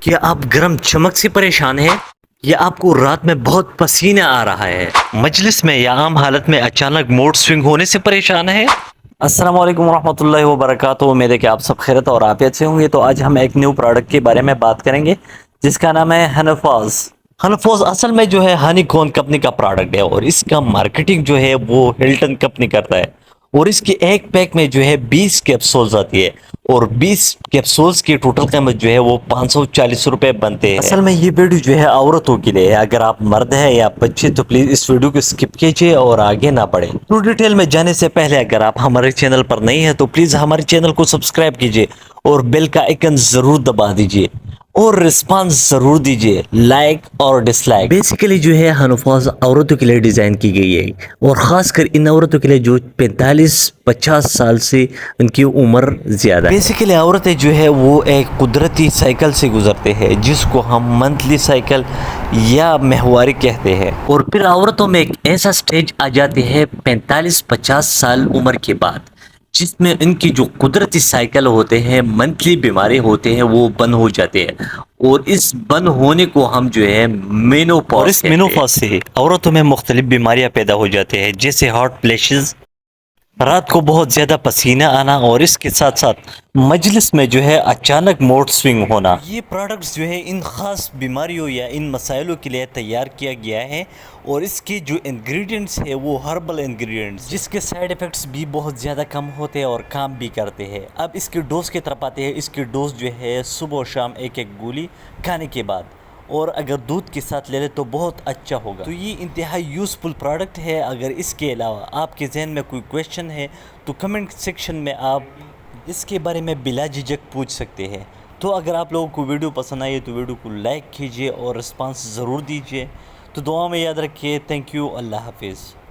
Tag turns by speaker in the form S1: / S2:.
S1: کیا آپ گرم چمک سے پریشان ہیں یا آپ کو رات میں بہت پسینہ آ رہا ہے، مجلس میں یا عام حالت میں اچانک موڈ سوئنگ ہونے سے پریشان ہے؟ السلام علیکم ورحمۃ اللہ وبرکاتہ، امید ہے کہ آپ سب خیرت اور عافیت سے ہوں گے۔ تو آج ہم ایک نیو پروڈکٹ کے بارے میں بات کریں گے جس کا نام ہے ہنفاز۔ ہنفاز اصل میں جو ہے ہنی کون کمپنی کا پروڈکٹ ہے اور اس کا مارکیٹنگ جو ہے وہ ہلٹن کمپنی کرتا ہے، اور اس کے ایک پیک میں جو ہے 20 کیپسولز آتی ہے اور 20 کیپسولز کی ٹوٹل قیمت جو ہے وہ 540 روپے بنتے ہیں۔ اصل میں یہ ویڈیو جو ہے عورتوں کے لیے ہے، اگر آپ مرد ہیں یا بچے تو پلیز اس ویڈیو کو سکپ کیجئے اور آگے نہ پڑھیں۔ تو ڈیٹیل میں جانے سے پہلے اگر آپ ہمارے چینل پر نہیں ہیں تو پلیز ہمارے چینل کو سبسکرائب کیجئے اور بیل کا آئیکن ضرور دبا دیجئے اور رسپانس ضرور دیجئے، لائک اور ڈس لائک۔ بیسیکلی جو ہے ہنفاز عورتوں کے لیے ڈیزائن کی گئی ہے، اور خاص کر ان عورتوں کے لیے جو 45-50 سال سے ان کی عمر زیادہ ہے۔ بیسیکلی عورتیں جو ہے وہ ایک قدرتی سائیکل سے گزرتے ہیں جس کو ہم منتھلی سائیکل یا مہواری کہتے ہیں، اور پھر عورتوں میں ایک ایسا سٹیج آ جاتے ہیں 45-50 سال عمر کے بعد جس میں ان کی جو قدرتی سائیکل ہوتے ہیں، منتھلی بیماری ہوتے ہیں، وہ بند ہو جاتے ہیں، اور اس بند ہونے کو ہم جو ہے مینوپاز، اور اس مینوپاز سے عورتوں میں مختلف بیماریاں پیدا ہو جاتے ہیں جیسے ہارٹ فلیشز، رات کو بہت زیادہ پسینہ آنا، اور اس کے ساتھ ساتھ مجلس میں جو ہے اچانک موڈ سوئنگ ہونا۔ یہ پروڈکٹس جو ہے ان خاص بیماریوں یا ان مسائلوں کے لیے تیار کیا گیا ہے، اور اس کے جو انگریڈینٹس ہے وہ ہربل انگریڈینٹس، جس کے سائیڈ ایفیکٹس بھی بہت زیادہ کم ہوتے ہیں اور کام بھی کرتے ہیں۔ اب اس کی ڈوز کی طرف آتے ہیں۔ اس کی ڈوز جو ہے صبح و شام ایک گولی کھانے کے بعد، اور اگر دودھ کے ساتھ لے لے تو بہت اچھا ہوگا۔ تو یہ انتہائی یوزفل پروڈکٹ ہے۔ اگر اس کے علاوہ آپ کے ذہن میں کوئی کویشچن ہے تو کمنٹ سیکشن میں آپ اس کے بارے میں بلا جھجک پوچھ سکتے ہیں۔ تو اگر آپ لوگوں کو ویڈیو پسند آئی تو ویڈیو کو لائک کیجئے اور رسپانس ضرور دیجئے۔ تو دعا میں یاد رکھیے۔ تھینک یو، اللہ حافظ۔